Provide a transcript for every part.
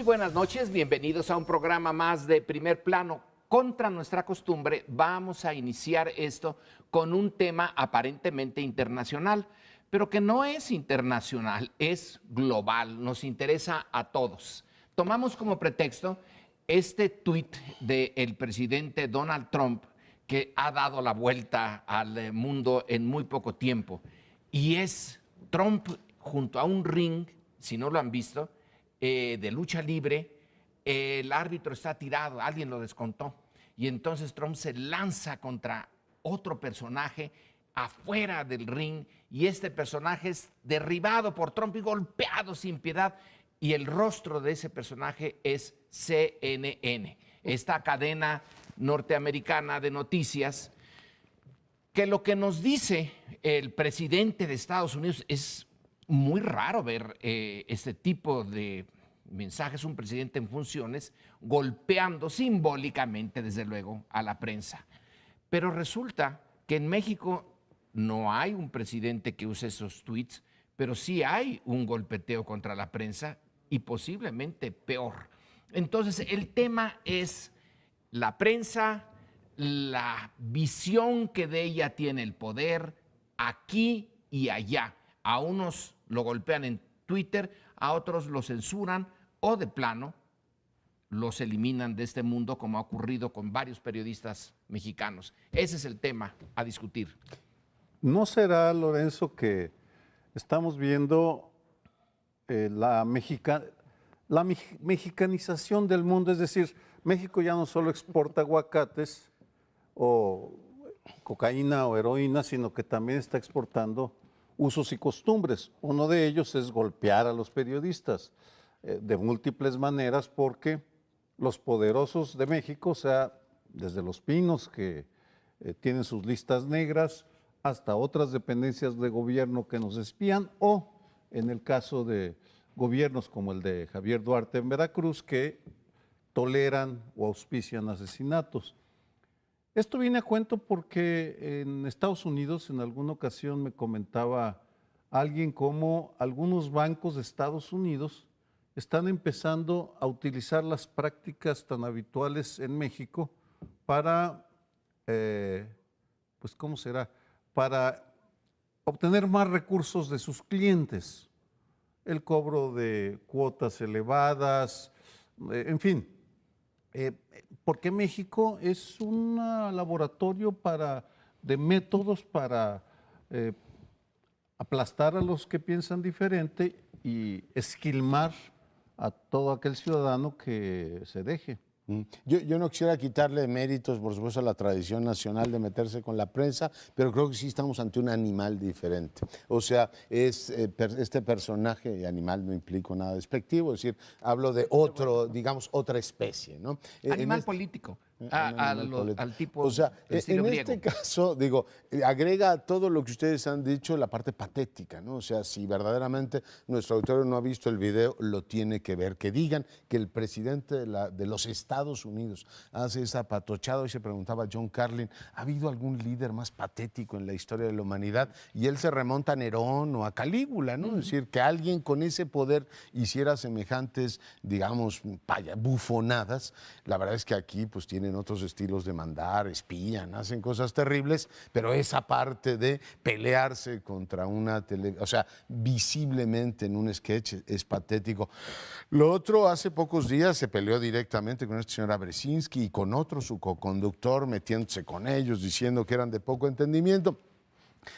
Muy buenas noches, bienvenidos a un programa más de Primer Plano. Contra nuestra costumbre, vamos a iniciar esto con un tema aparentemente internacional, pero que no es internacional, es global, nos interesa a todos. Tomamos como pretexto este tuit del presidente Donald Trump, que ha dado la vuelta al mundo en muy poco tiempo, y es Trump junto a un ring, si no lo han visto, de lucha libre. El árbitro está tirado, alguien lo descontó, y entonces Trump se lanza contra otro personaje afuera del ring, y este personaje es derribado por Trump y golpeado sin piedad, y el rostro de ese personaje es CNN, esta cadena norteamericana de noticias, que lo que nos dice el presidente de Estados Unidos es muy raro ver este tipo de mensajes, un presidente en funciones golpeando simbólicamente, desde luego, a la prensa. Pero resulta que en México no hay un presidente que use esos tweets, pero sí hay un golpeteo contra la prensa y posiblemente peor. Entonces, el tema es la prensa, la visión que de ella tiene el poder aquí y allá. A unos lo golpean en Twitter, a otros lo censuran o de plano los eliminan de este mundo, como ha ocurrido con varios periodistas mexicanos. Ese es el tema a discutir. ¿No será, Lorenzo, que estamos viendo la mexicanización del mundo? Es decir, México ya no solo exporta aguacates o cocaína o heroína, sino que también está exportando usos y costumbres. Uno de ellos es golpear a los periodistas de múltiples maneras, porque los poderosos de México, o sea, desde los Pinos, que tienen sus listas negras, hasta otras dependencias de gobierno que nos espían, o en el caso de gobiernos como el de Javier Duarte en Veracruz, que toleran o auspician asesinatos. Esto viene a cuento porque en Estados Unidos, en alguna ocasión me comentaba alguien cómo algunos bancos de Estados Unidos están empezando a utilizar las prácticas tan habituales en México para, pues, ¿cómo será? Para obtener más recursos de sus clientes, el cobro de cuotas elevadas, en fin. Porque México es un laboratorio de métodos para aplastar a los que piensan diferente y esquilmar a todo aquel ciudadano que se deje. Yo no quisiera quitarle méritos, por supuesto, a la tradición nacional de meterse con la prensa, pero creo que sí estamos ante un animal diferente. O sea, este personaje, animal no implico nada despectivo, es decir, hablo de otro, digamos, otra especie, ¿no? Animal político. Al tipo, o sea, estilo en griego. este caso, digo, agrega a todo lo que ustedes han dicho la parte patética, ¿no? O sea, si verdaderamente nuestro auditorio no ha visto el video, lo tiene que ver. Que digan que el presidente de los Estados Unidos hace esa patochada. Y se preguntaba John Carlin, ¿ha habido algún líder más patético en la historia de la humanidad? Y él se remonta a Nerón o a Calígula, ¿no? Es decir, que alguien con ese poder hiciera semejantes, digamos, bufonadas. La verdad es que aquí, pues, tienen otros estilos de mandar, espían, hacen cosas terribles, pero esa parte de pelearse contra una o sea, visiblemente en un sketch es patético. Lo otro, hace pocos días se peleó directamente con este señor Abresinski y con otro, su coconductor, metiéndose con ellos, diciendo que eran de poco entendimiento.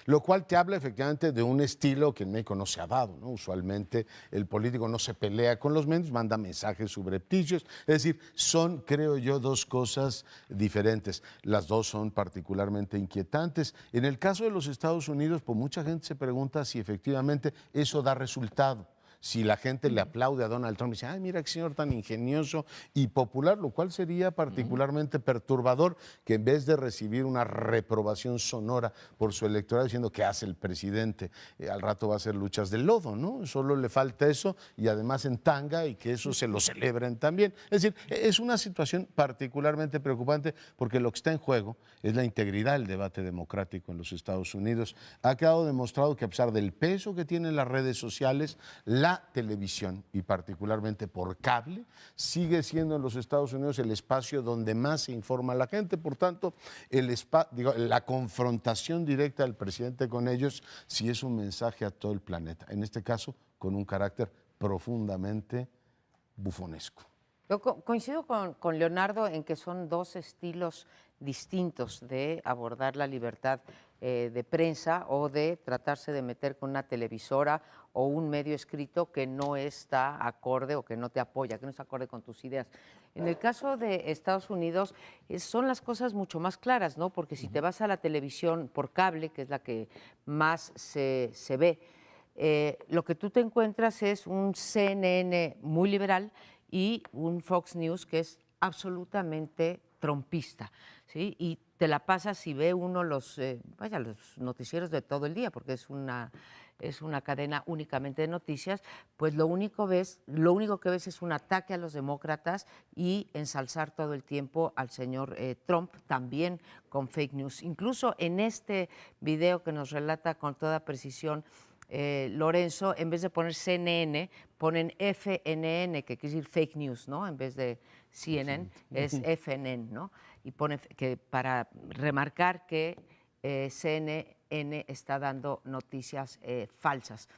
Lo cual te habla efectivamente de un estilo que en México no se ha dado, ¿no? Usualmente el político no se pelea con los medios, manda mensajes subrepticios. Es decir, son, creo yo, dos cosas diferentes. Las dos son particularmente inquietantes. En el caso de los Estados Unidos, pues mucha gente se pregunta si efectivamente eso da resultado. Si la gente le aplaude a Donald Trump y dice, ay, mira qué señor tan ingenioso y popular, lo cual sería particularmente perturbador, que en vez de recibir una reprobación sonora por su electorado diciendo que hace el presidente, al rato va a ser luchas del lodo, ¿no? Solo le falta eso, y además en tanga, y que eso se lo celebren también. Es decir, es una situación particularmente preocupante, porque lo que está en juego es la integridad del debate democrático en los Estados Unidos. Ha quedado demostrado que, a pesar del peso que tienen las redes sociales, la la televisión, y particularmente por cable, sigue siendo en los Estados Unidos el espacio donde más se informa a la gente. Por tanto, la confrontación directa del presidente con ellos sí es un mensaje a todo el planeta, en este caso con un carácter profundamente bufonesco. Yo coincido con Leonardo en que son dos estilos distintos de abordar la libertad de prensa o de tratarse de meter con una televisora o un medio escrito que no está acorde o que no te apoya, que no está acorde con tus ideas. En el caso de Estados Unidos son las cosas mucho más claras, ¿no? Porque si te vas a la televisión por cable, que es la que más se ve, lo que tú te encuentras es un CNN muy liberal y un Fox News que es absolutamente trumpista, ¿sí? Y te la pasas si ve uno los noticieros de todo el día, porque es una cadena únicamente de noticias, pues lo único que ves es un ataque a los demócratas y ensalzar todo el tiempo al señor Trump, también con fake news. Incluso en este video que nos relata con toda precisión Lorenzo, en vez de poner CNN, ponen FNN, que quiere decir fake news, ¿no? En vez de CNN, es FNN, ¿no? Y pone que para remarcar que CNN está dando noticias falsas.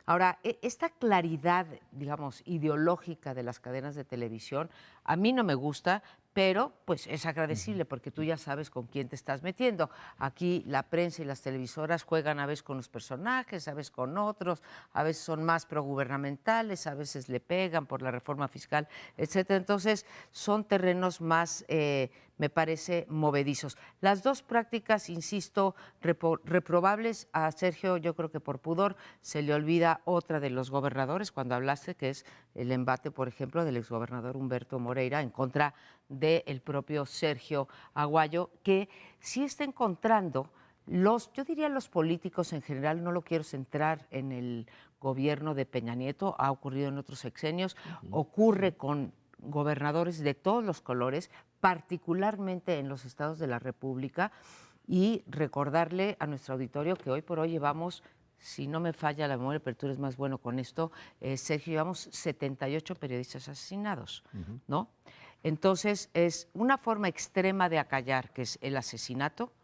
Ahora, esta claridad, digamos, ideológica de las cadenas de televisión, a mí no me gusta, pero pues es agradecible porque tú ya sabes con quién te estás metiendo. Aquí la prensa y las televisoras juegan a veces con los personajes, a veces con otros, a veces son más progubernamentales, a veces le pegan por la reforma fiscal, etcétera. Entonces, son terrenos más, me parece, movedizos. Las dos prácticas, insisto, reprobables. A Sergio, yo creo que por pudor, se le olvida otra de los gobernadores cuando hablaste, que es el embate, por ejemplo, del exgobernador Humberto Moreira en contra del propio Sergio Aguayo, que sí está encontrando yo diría los políticos en general, no lo quiero centrar en el gobierno de Peña Nieto, ha ocurrido en otros sexenios, ocurre con gobernadores de todos los colores, particularmente en los estados de la República, y recordarle a nuestro auditorio que hoy por hoy llevamos, si no me falla la memoria, pero tú eres más bueno con esto, Sergio, llevamos 78 periodistas asesinados, ¿no? Entonces, es una forma extrema de acallar, que es el asesinato,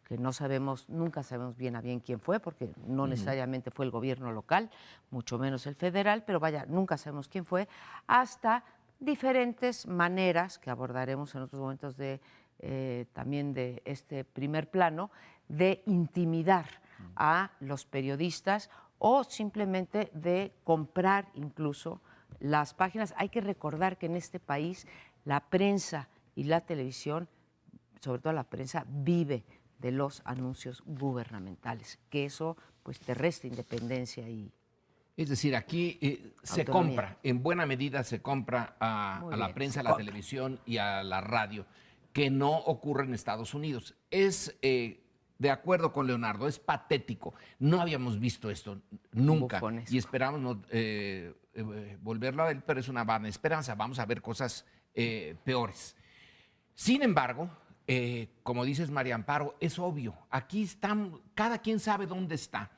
que no sabemos, nunca sabemos bien a bien quién fue, porque no necesariamente fue el gobierno local, mucho menos el federal, pero vaya, nunca sabemos quién fue, hasta diferentes maneras, que abordaremos en otros momentos también de este primer plano, de intimidar a los periodistas o simplemente de comprar incluso las páginas. Hay que recordar que en este país la prensa y la televisión, sobre todo la prensa, vive de los anuncios gubernamentales, que eso pues te resta independencia y... Es decir, aquí se compra, en buena medida se compra a la prensa, a la televisión y a la radio, que no ocurre en Estados Unidos. Es, de acuerdo con Leonardo, es patético. No habíamos visto esto nunca. Bufonesco. Y esperamos volverlo a ver, pero es una vana esperanza. Vamos a ver cosas peores. Sin embargo, como dices, María Amparo, es obvio. Aquí están, cada quien sabe dónde está.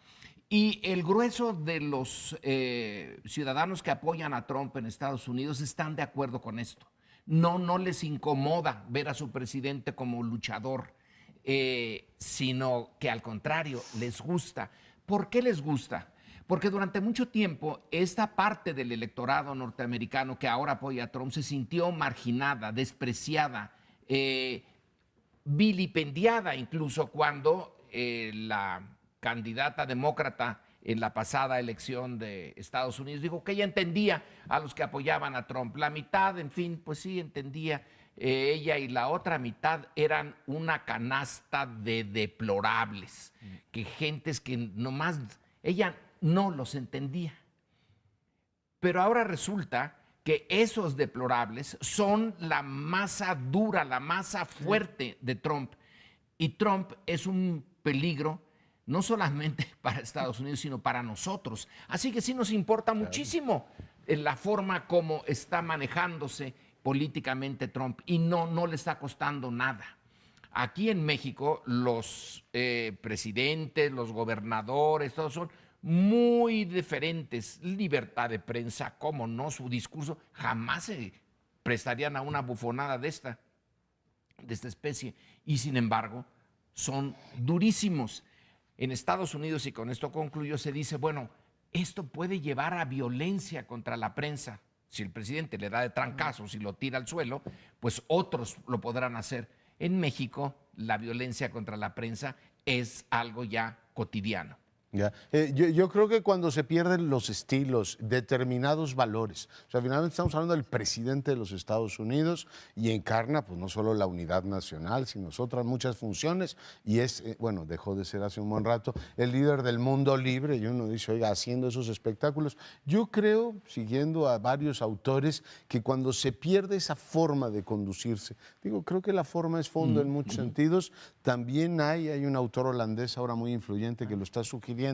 Y el grueso de los ciudadanos que apoyan a Trump en Estados Unidos están de acuerdo con esto. No les incomoda ver a su presidente como luchador, sino que al contrario, les gusta. ¿Por qué les gusta? Porque durante mucho tiempo esta parte del electorado norteamericano que ahora apoya a Trump se sintió marginada, despreciada, vilipendiada incluso cuando la candidata demócrata en la pasada elección de Estados Unidos dijo que ella entendía a los que apoyaban a Trump. La mitad, en fin, pues sí entendía ella, y la otra mitad eran una canasta de deplorables, que gentes que nomás ella no los entendía. Pero ahora resulta que esos deplorables son la masa dura, la masa fuerte de Trump. Y Trump es un peligro no solamente para Estados Unidos, sino para nosotros. Así que sí nos importa muchísimo la forma como está manejándose políticamente Trump, y no le está costando nada. Aquí en México los presidentes, los gobernadores, todos son muy diferentes, libertad de prensa, cómo no, su discurso, jamás se prestarían a una bufonada de esta especie, y sin embargo son durísimos. En Estados Unidos, y con esto concluyo, se dice, bueno, esto puede llevar a violencia contra la prensa. Si el presidente le da de trancazos y lo tira al suelo, pues otros lo podrán hacer. En México, la violencia contra la prensa es algo ya cotidiano. Ya. Yo creo que cuando se pierden los estilos, determinados valores, o sea, finalmente estamos hablando del presidente de los Estados Unidos y encarna pues no solo la unidad nacional, sino otras muchas funciones y es, bueno, dejó de ser hace un buen rato el líder del mundo libre y uno dice, oiga, haciendo esos espectáculos. Yo creo, siguiendo a varios autores, que cuando se pierde esa forma de conducirse, digo, creo que la forma es fondo en muchos sentidos, también hay un autor holandés ahora muy influyente que lo está sugiriendo,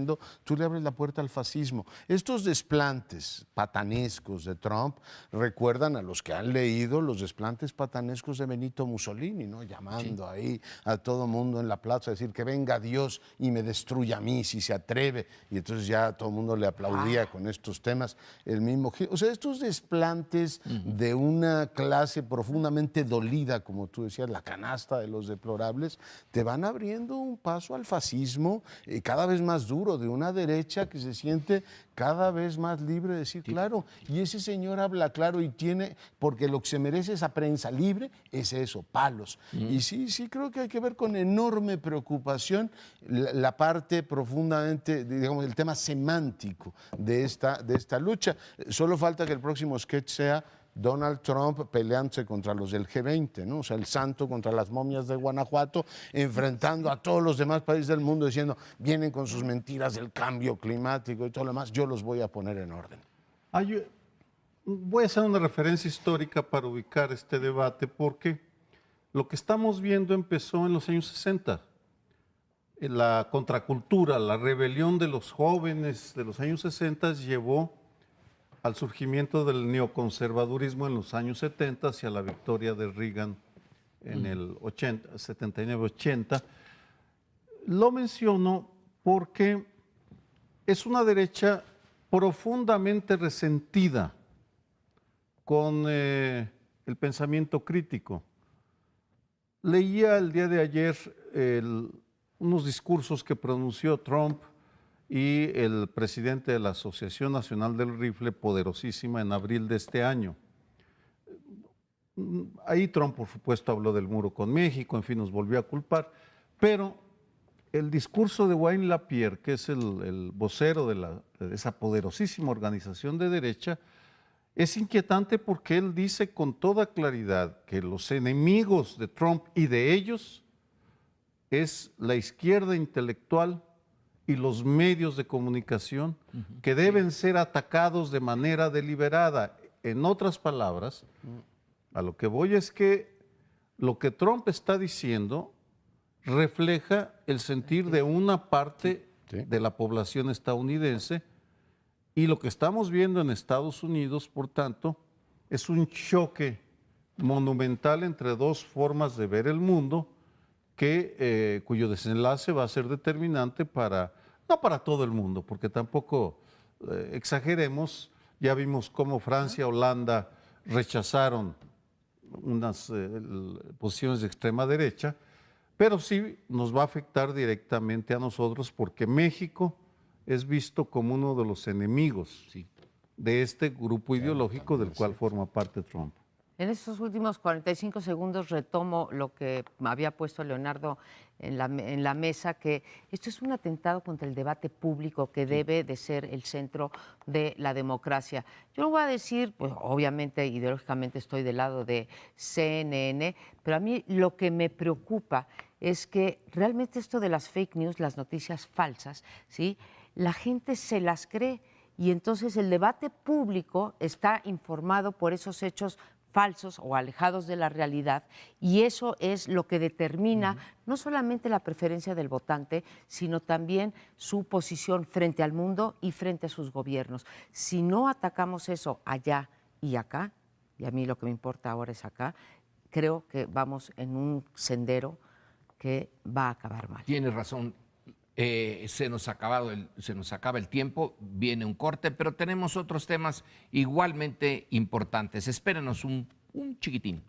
tú le abres la puerta al fascismo. Estos desplantes patanescos de Trump recuerdan a los que han leído los desplantes patanescos de Benito Mussolini, ¿no? Llamando ahí a todo mundo en la plaza a decir que venga Dios y me destruya a mí si se atreve. Y entonces ya todo el mundo le aplaudía con estos temas. El mismo, o sea, estos desplantes de una clase profundamente dolida, como tú decías, la canasta de los deplorables, te van abriendo un paso al fascismo cada vez más duro, de una derecha que se siente cada vez más libre de decir claro, y ese señor habla claro y tiene, porque lo que se merece esa prensa libre es eso, palos. Y sí creo que hay que ver con enorme preocupación la parte profundamente, digamos, el tema semántico de esta lucha. Solo falta que el próximo sketch sea Donald Trump peleándose contra los del G20, ¿no? O sea, el santo contra las momias de Guanajuato, enfrentando a todos los demás países del mundo, diciendo, vienen con sus mentiras del cambio climático y todo lo demás, yo los voy a poner en orden. Voy a hacer una referencia histórica para ubicar este debate, porque lo que estamos viendo empezó en los años 60. La contracultura, la rebelión de los jóvenes de los años 60 llevó al surgimiento del neoconservadurismo en los años 70 hacia la victoria de Reagan en el 79-80. Lo menciono porque es una derecha profundamente resentida con el pensamiento crítico. Leía el día de ayer unos discursos que pronunció Trump y el presidente de la Asociación Nacional del Rifle, poderosísima, en abril de este año. Ahí Trump, por supuesto, habló del muro con México, en fin, nos volvió a culpar, pero el discurso de Wayne Lapierre, que es el vocero de esa poderosísima organización de derecha, es inquietante porque él dice con toda claridad que los enemigos de Trump y de ellos es la izquierda intelectual y los medios de comunicación que deben ser atacados de manera deliberada. En otras palabras, a lo que voy es que lo que Trump está diciendo refleja el sentir de una parte de la población estadounidense, y lo que estamos viendo en Estados Unidos, por tanto, es un choque monumental entre dos formas de ver el mundo, cuyo desenlace va a ser determinante no para todo el mundo, porque tampoco exageremos, ya vimos cómo Francia, Holanda rechazaron unas posiciones de extrema derecha, pero sí nos va a afectar directamente a nosotros, porque México es visto como uno de los enemigos de este grupo ideológico del cual forma parte Trump. En estos últimos 45 segundos retomo lo que me había puesto Leonardo en la mesa, que esto es un atentado contra el debate público que debe de ser el centro de la democracia. Yo no voy a decir, pues obviamente ideológicamente estoy del lado de CNN, pero a mí lo que me preocupa es que realmente esto de las fake news, las noticias falsas, ¿sí?, la gente se las cree y entonces el debate público está informado por esos hechos falsos o alejados de la realidad, y eso es lo que determina no solamente la preferencia del votante, sino también su posición frente al mundo y frente a sus gobiernos. Si no atacamos eso allá y acá, y a mí lo que me importa ahora es acá, creo que vamos en un sendero que va a acabar mal. Tienes razón. Se nos acaba el tiempo, viene un corte, pero tenemos otros temas igualmente importantes. Espérenos un chiquitín.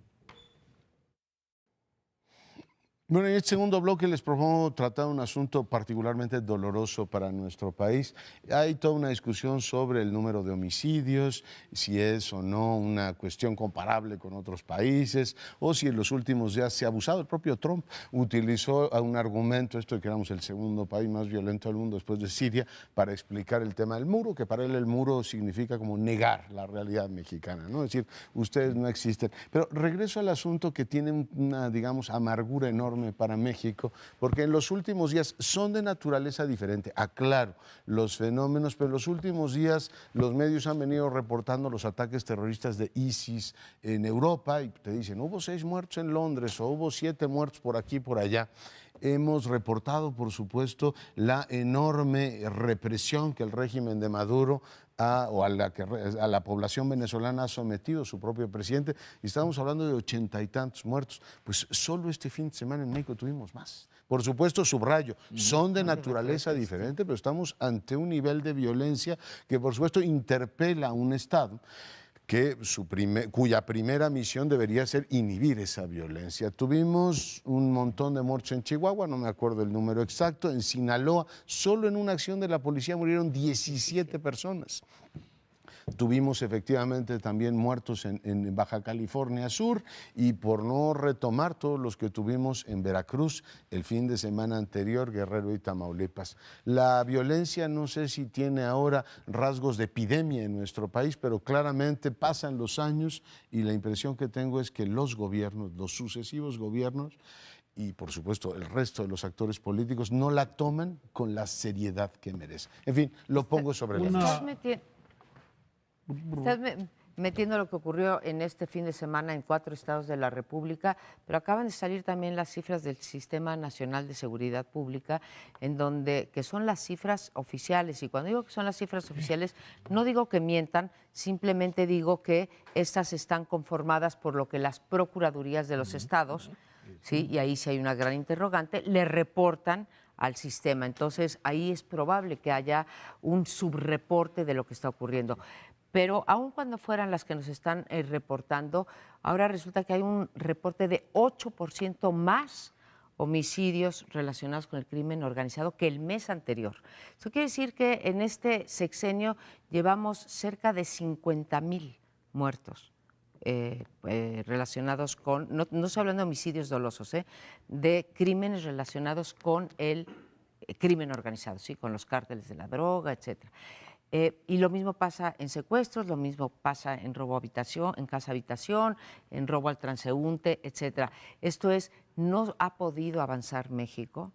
Bueno, en este segundo bloque les propongo tratar un asunto particularmente doloroso para nuestro país. Hay toda una discusión sobre el número de homicidios, si es o no una cuestión comparable con otros países, o si en los últimos días se ha abusado. El propio Trump utilizó un argumento, esto de que éramos el segundo país más violento del mundo después de Siria, para explicar el tema del muro, que para él el muro significa como negar la realidad mexicana, ¿no? Es decir, ustedes no existen. Pero regreso al asunto que tiene una, digamos, amargura enorme para México, porque en los últimos días son de naturaleza diferente. Aclaro los fenómenos, pero en los últimos días los medios han venido reportando los ataques terroristas de ISIS en Europa y te dicen, hubo 6 muertos en Londres o hubo 7 muertos por aquí, por allá. Hemos reportado, por supuesto, la enorme represión que el régimen de Maduro a la población venezolana ha sometido su propio presidente. Y estamos hablando de 80 y tantos muertos. Pues solo este fin de semana en México tuvimos más. Por supuesto, subrayo, son de naturaleza diferente, pero estamos ante un nivel de violencia que, por supuesto, interpela a un Estado cuya primera misión debería ser inhibir esa violencia. Tuvimos un montón de muertos en Chihuahua, no me acuerdo el número exacto, en Sinaloa, solo en una acción de la policía murieron 17 personas. Tuvimos efectivamente también muertos en Baja California Sur y por no retomar todos los que tuvimos en Veracruz el fin de semana anterior, Guerrero y Tamaulipas. La violencia no sé si tiene ahora rasgos de epidemia en nuestro país, pero claramente pasan los años y la impresión que tengo es que los gobiernos, los sucesivos gobiernos y por supuesto el resto de los actores políticos no la toman con la seriedad que merece. En fin, lo pongo sobre la mesa. Estás metiendo lo que ocurrió en este fin de semana en 4 estados de la República, pero acaban de salir también las cifras del Sistema Nacional de Seguridad Pública, que son las cifras oficiales. Y cuando digo que son las cifras oficiales, no digo que mientan, simplemente digo que estas están conformadas por lo que las procuradurías de los estados, ¿sí? Y ahí sí hay una gran interrogante, le reportan al sistema. Entonces, ahí es probable que haya un subreporte de lo que está ocurriendo. Pero aun cuando fueran las que nos están reportando, ahora resulta que hay un reporte de 8% más homicidios relacionados con el crimen organizado que el mes anterior. Eso quiere decir que en este sexenio llevamos cerca de 50,000 muertos relacionados con, no estoy hablando de homicidios dolosos, de crímenes relacionados con el crimen organizado, ¿sí? Con los cárteles de la droga, etcétera. Y lo mismo pasa en secuestros, lo mismo pasa en robo a habitación, en casa habitación, en robo al transeúnte, etcétera. Esto es, no ha podido avanzar México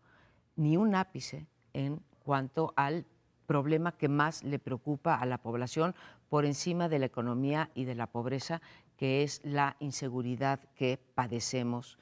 ni un ápice en cuanto al problema que más le preocupa a la población por encima de la economía y de la pobreza, que es la inseguridad que padecemos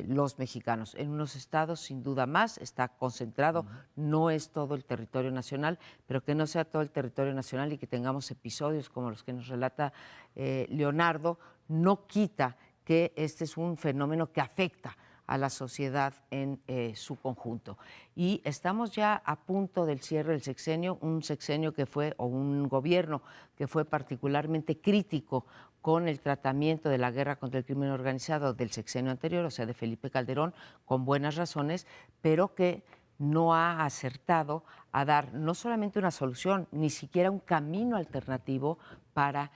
los mexicanos. En unos estados, sin duda más, está concentrado, no es todo el territorio nacional, pero que no sea todo el territorio nacional y que tengamos episodios como los que nos relata Leonardo, no quita que este es un fenómeno que afecta a la sociedad en su conjunto. Y estamos ya a punto del cierre del sexenio, un sexenio que fue, o un gobierno que fue particularmente crítico con el tratamiento de la guerra contra el crimen organizado del sexenio anterior, o sea, de Felipe Calderón, con buenas razones, pero que no ha acertado a dar no solamente una solución, ni siquiera un camino alternativo para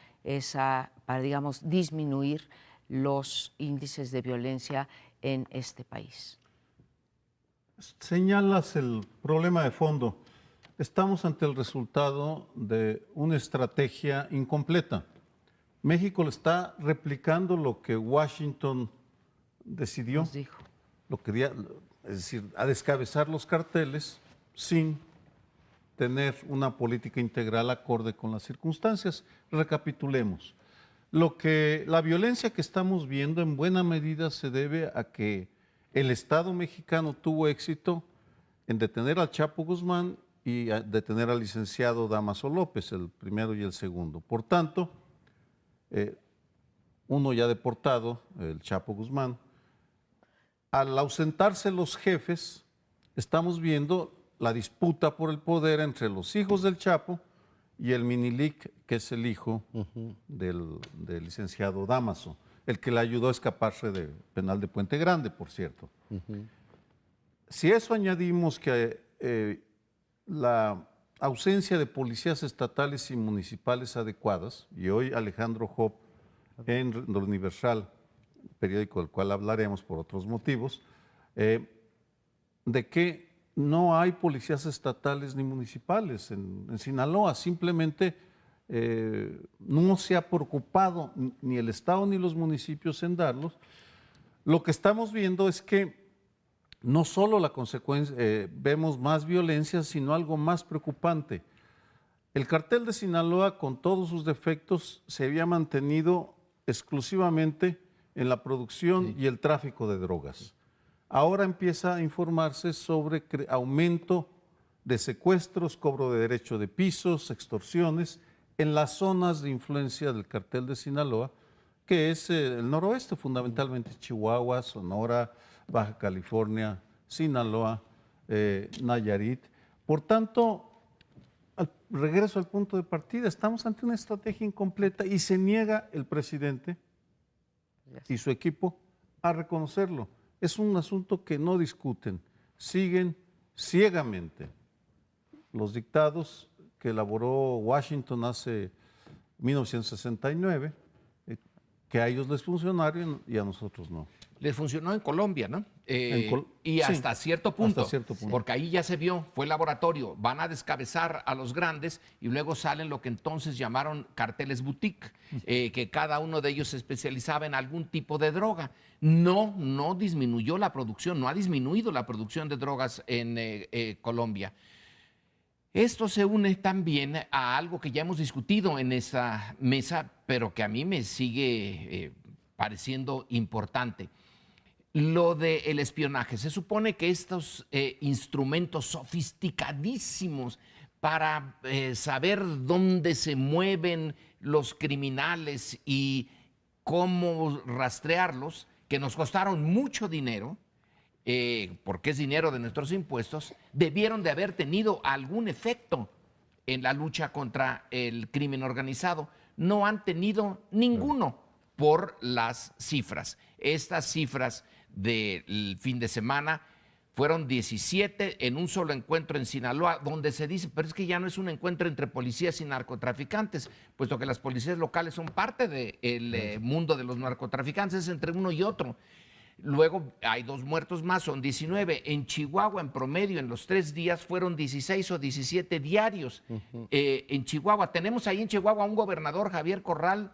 digamos, disminuir los índices de violencia en este país. Señalas el problema de fondo. Estamos ante el resultado de una estrategia incompleta. México le está replicando lo que Washington decidió, Nos dijo. lo quería, es decir, a descabezar los carteles sin tener una política integral acorde con las circunstancias. Recapitulemos. La violencia que estamos viendo en buena medida se debe a que el Estado mexicano tuvo éxito en detener al Chapo Guzmán y a detener al licenciado Dámaso López, el primero y el segundo. Por tanto, uno ya deportado, el Chapo Guzmán, al ausentarse los jefes, estamos viendo la disputa por el poder entre los hijos del Chapo y el Minilic, que es el hijo del licenciado Dámaso, el que le ayudó a escaparse del penal de Puente Grande, por cierto. Si a eso añadimos que la ausencia de policías estatales y municipales adecuadas, y hoy Alejandro Job en El Universal, periódico del cual hablaremos por otros motivos, de que no hay policías estatales ni municipales en Sinaloa, simplemente no se ha preocupado ni el Estado ni los municipios en darlos. Lo que estamos viendo es que no solo la consecuencia, vemos más violencia, sino algo más preocupante. El cartel de Sinaloa, con todos sus defectos, se había mantenido exclusivamente en la producción y el tráfico de drogas. Ahora empieza a informarse sobre aumento de secuestros, cobro de derecho de pisos, extorsiones en las zonas de influencia del cartel de Sinaloa, que es el noroeste, fundamentalmente Chihuahua, Sonora, Baja California, Sinaloa, Nayarit. Por tanto, regreso al punto de partida, estamos ante una estrategia incompleta y se niega el presidente y su equipo a reconocerlo. Es un asunto que no discuten, siguen ciegamente los dictados que elaboró Washington hace 1969, que a ellos les funcionaron y a nosotros no. Les funcionó en Colombia, ¿no? Y sí, hasta cierto punto, hasta cierto punto. porque ahí ya se vio, fue laboratorio, van a descabezar a los grandes y luego salen lo que entonces llamaron carteles boutique, que cada uno de ellos se especializaba en algún tipo de droga. No disminuyó la producción, no ha disminuido la producción de drogas en Colombia. Esto se une también a algo que ya hemos discutido en esa mesa, pero que a mí me sigue pareciendo importante. Lo del espionaje. Se supone que estos instrumentos sofisticadísimos para saber dónde se mueven los criminales y cómo rastrearlos, que nos costaron mucho dinero, porque es dinero de nuestros impuestos, debieron de haber tenido algún efecto en la lucha contra el crimen organizado. No han tenido ninguno por las cifras. Estas cifras del fin de semana fueron 17 en un solo encuentro en Sinaloa, donde se dice, pero es que ya no es un encuentro entre policías y narcotraficantes, puesto que las policías locales son parte del mundo de los narcotraficantes, es entre uno y otro. Luego hay 2 muertos más, son 19. En Chihuahua, en promedio, en los 3 días fueron 16 o 17 diarios. En Chihuahua, tenemos ahí en Chihuahua un gobernador, Javier Corral,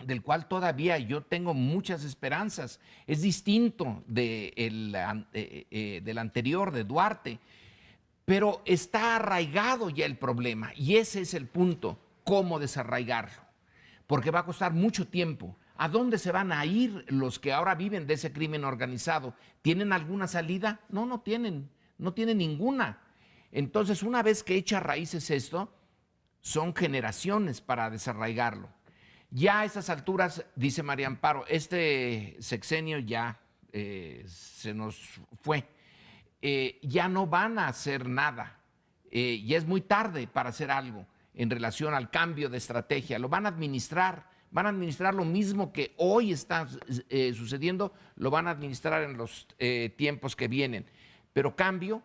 del cual todavía yo tengo muchas esperanzas. Es distinto del anterior, de Duarte, pero está arraigado ya el problema y ese es el punto, cómo desarraigarlo, porque va a costar mucho tiempo. ¿A dónde se van a ir los que ahora viven de ese crimen organizado? ¿Tienen alguna salida? No tienen ninguna. Entonces, una vez que echa raíces esto, son generaciones para desarraigarlo. Ya a estas alturas, dice María Amparo, este sexenio ya se nos fue. Ya no van a hacer nada. Ya es muy tarde para hacer algo en relación al cambio de estrategia. Lo van a administrar lo mismo que hoy está sucediendo, lo van a administrar en los tiempos que vienen. Pero cambio,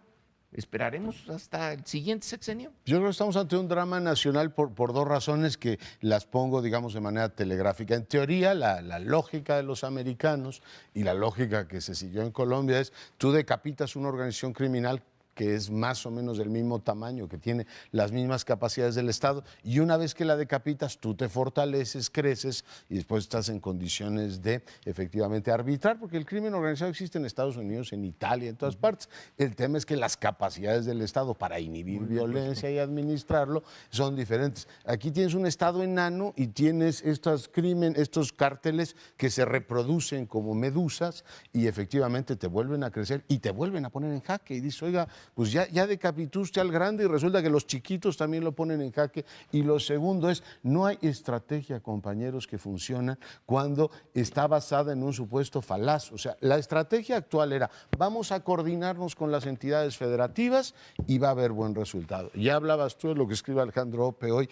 ¿esperaremos hasta el siguiente sexenio? Yo creo que estamos ante un drama nacional por 2 razones que las pongo, digamos, de manera telegráfica. En teoría, la lógica de los americanos y la lógica que se siguió en Colombia es tú decapitas una organización criminal que es más o menos del mismo tamaño, que tiene las mismas capacidades del Estado, y una vez que la decapitas, tú te fortaleces, creces, y después estás en condiciones de efectivamente arbitrar, porque el crimen organizado existe en Estados Unidos, en Italia, en todas partes. El tema es que las capacidades del Estado para inhibir violencia y administrarlo son diferentes. Aquí tienes un Estado enano y tienes estos cárteles que se reproducen como medusas y efectivamente te vuelven a crecer y te vuelven a poner en jaque, y dices, oiga, pues ya decapitó usted al grande y resulta que los chiquitos también lo ponen en jaque. Y lo segundo es, no hay estrategia, compañeros, que funciona cuando está basada en un supuesto falaz. O sea, la estrategia actual era, vamos a coordinarnos con las entidades federativas y va a haber buen resultado. Ya hablabas tú de lo que escribe Alejandro Ope hoy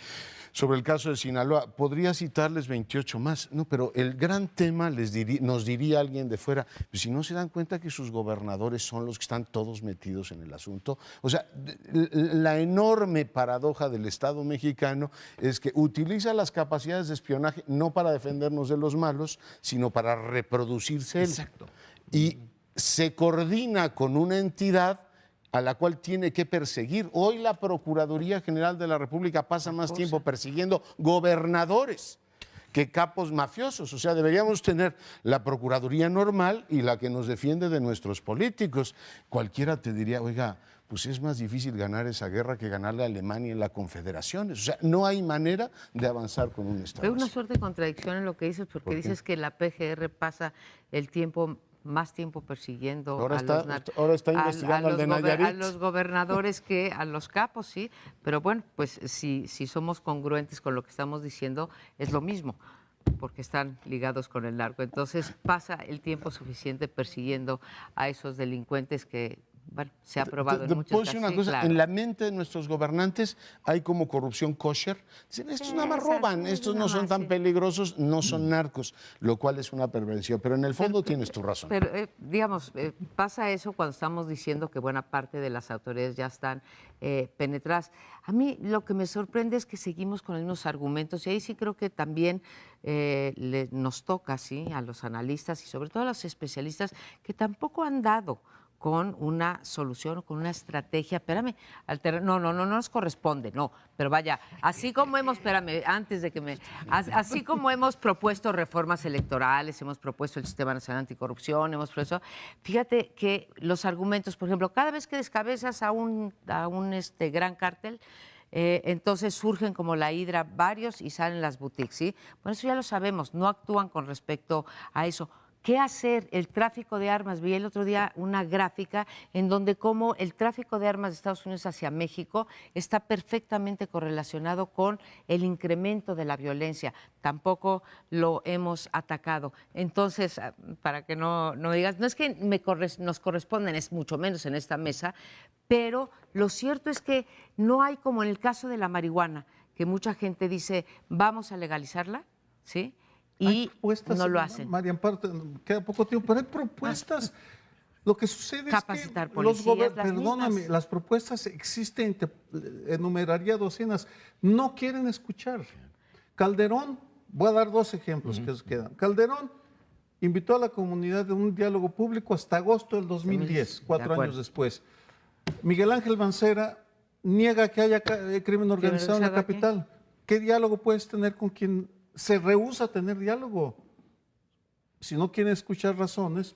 sobre el caso de Sinaloa. Podría citarles 28 más, no, pero el gran tema nos diría alguien de fuera, pues si no se dan cuenta que sus gobernadores son los que están todos metidos en el asunto. O sea, la enorme paradoja del Estado mexicano es que utiliza las capacidades de espionaje no para defendernos de los malos, sino para reproducirse él. Exacto. Y se coordina con una entidad a la cual tiene que perseguir. Hoy la Procuraduría General de la República pasa más tiempo persiguiendo gobernadores que capos mafiosos. O sea, deberíamos tener la Procuraduría normal y la que nos defiende de nuestros políticos. Cualquiera te diría, oiga, pues es más difícil ganar esa guerra que ganarle a Alemania en las confederaciones. O sea, no hay manera de avanzar con un Estado. Veo una así. suerte de contradicción en lo que dices, porque ¿Por qué? dices que la PGR pasa más tiempo persiguiendo Ahora a está investigando al de Nayarit. a los gobernadores que a los capos, sí. Pero bueno, pues si somos congruentes con lo que estamos diciendo, es lo mismo, porque están ligados con el narco. Entonces pasa el tiempo suficiente persiguiendo a esos delincuentes que, bueno, se ha probado en muchos puedo casos. decir una Sí, cosa, claro. en la mente de nuestros gobernantes hay como corrupción kosher. Dicen, estos nada más roban, estos no son tan peligrosos, no son narcos, lo cual es una perversión. Pero en el fondo tienes tu razón. Pero, digamos, pasa eso cuando estamos diciendo que buena parte de las autoridades ya están penetradas. A mí lo que me sorprende es que seguimos con los mismos argumentos y ahí sí creo que también nos toca, ¿sí?, a los analistas y sobre todo a los especialistas que tampoco han dado con una solución o con una estrategia, espérame, no nos corresponde, no, pero vaya, así como hemos, espérame, antes de que así como hemos propuesto reformas electorales, hemos propuesto el Sistema Nacional Anticorrupción, hemos propuesto, fíjate que los argumentos, por ejemplo, cada vez que descabezas a un gran cártel, entonces surgen como la hidra varios y salen las boutiques, ¿sí? Bueno, eso ya lo sabemos, no actúan con respecto a eso. ¿Qué hacer? El tráfico de armas. Vi el otro día una gráfica en donde como el tráfico de armas de Estados Unidos hacia México está perfectamente correlacionado con el incremento de la violencia. Tampoco lo hemos atacado. Entonces, para que no digas, no es que nos corresponden, es mucho menos en esta mesa, pero lo cierto es que no hay como en el caso de la marihuana, que mucha gente dice, vamos a legalizarla, ¿sí? Y no lo hacen. María Amparo, queda poco tiempo, pero hay propuestas. Lo que sucede Capacitar es que policías, perdóname, las propuestas existen, enumeraría docenas, no quieren escuchar. Calderón, voy a dar dos ejemplos que quedan. Calderón invitó a la comunidad a un diálogo público hasta agosto del 2010, 4 años después. Miguel Ángel Mancera niega que haya crimen organizado en la capital. ¿Qué diálogo puedes tener con quien se rehúsa a tener diálogo? Si no quieren escuchar razones,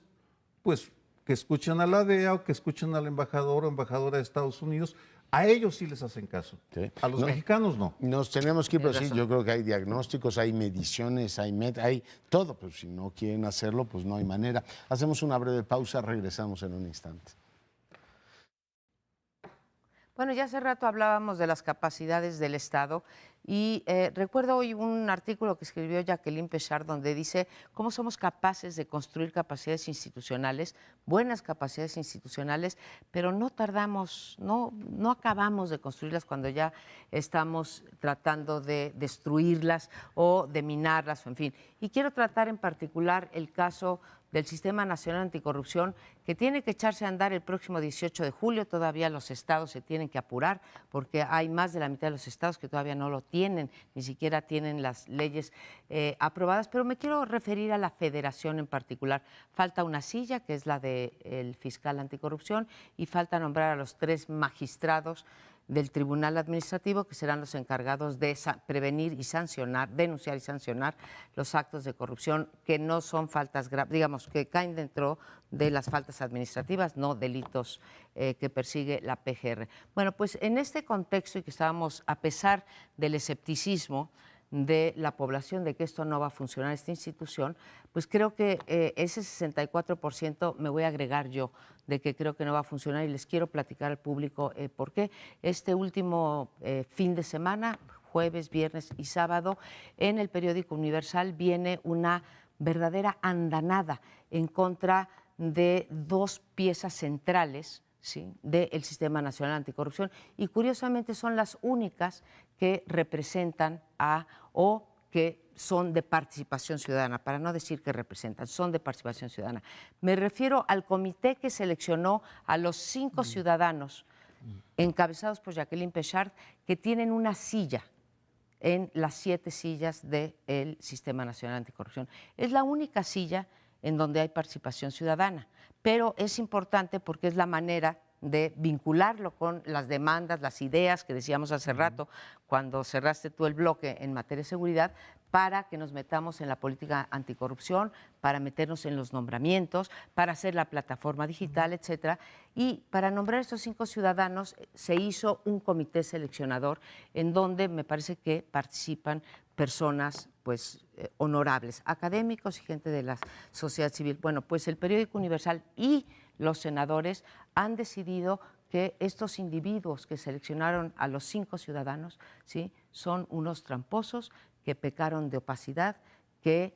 pues que escuchen a la DEA o que escuchen al embajador o embajadora de Estados Unidos. A ellos sí les hacen caso. Sí. A los mexicanos no. Nos tenemos que ir, pero sí, yo creo que hay diagnósticos, hay mediciones, hay todo. Pero si no quieren hacerlo, pues no hay manera. Hacemos una breve pausa, regresamos en un instante. Bueno, ya hace rato hablábamos de las capacidades del Estado y recuerdo hoy un artículo que escribió Jacqueline Pechard donde dice cómo somos capaces de construir capacidades institucionales, buenas capacidades institucionales, pero no tardamos, no acabamos de construirlas cuando ya estamos tratando de destruirlas o de minarlas, en fin. Y quiero tratar en particular el caso del Sistema Nacional Anticorrupción, que tiene que echarse a andar el próximo 18 de julio. Todavía los estados se tienen que apurar porque hay más de la mitad de los estados que todavía no lo tienen, ni siquiera tienen las leyes aprobadas. Pero me quiero referir a la federación en particular. Falta una silla, que es la del fiscal anticorrupción, y falta nombrar a los 3 magistrados del Tribunal Administrativo, que serán los encargados de prevenir y sancionar, denunciar y sancionar los actos de corrupción que no son faltas graves, digamos, que caen dentro de las faltas administrativas, no delitos que persigue la PGR. Bueno, pues en este contexto y que estábamos, a pesar del escepticismo de la población de que esto no va a funcionar, esta institución, pues creo que ese 64% me voy a agregar yo de que creo que no va a funcionar y les quiero platicar al público por qué. Este último fin de semana, jueves, viernes y sábado, en el periódico Universal viene una verdadera andanada en contra de dos piezas centrales, ¿sí?, del Sistema Nacional Anticorrupción, y curiosamente son las únicas que representan o que son de participación ciudadana, para no decir que representan, son de participación ciudadana. Me refiero al comité que seleccionó a los 5 ciudadanos encabezados por Jacqueline Pechard, que tienen una silla en las 7 sillas del Sistema Nacional Anticorrupción. Es la única silla en donde hay participación ciudadana, pero es importante porque es la manera de vincularlo con las demandas, las ideas que decíamos hace rato, cuando cerraste tú el bloque en materia de seguridad, para que nos metamos en la política anticorrupción, para meternos en los nombramientos, para hacer la plataforma digital, etcétera. Y para nombrar estos 5 ciudadanos se hizo un comité seleccionador en donde me parece que participan personas pues honorables, académicos y gente de la sociedad civil. Bueno, pues el periódico Universal y los senadores han decidido que estos individuos que seleccionaron a los 5 ciudadanos, ¿sí?, son unos tramposos que pecaron de opacidad, que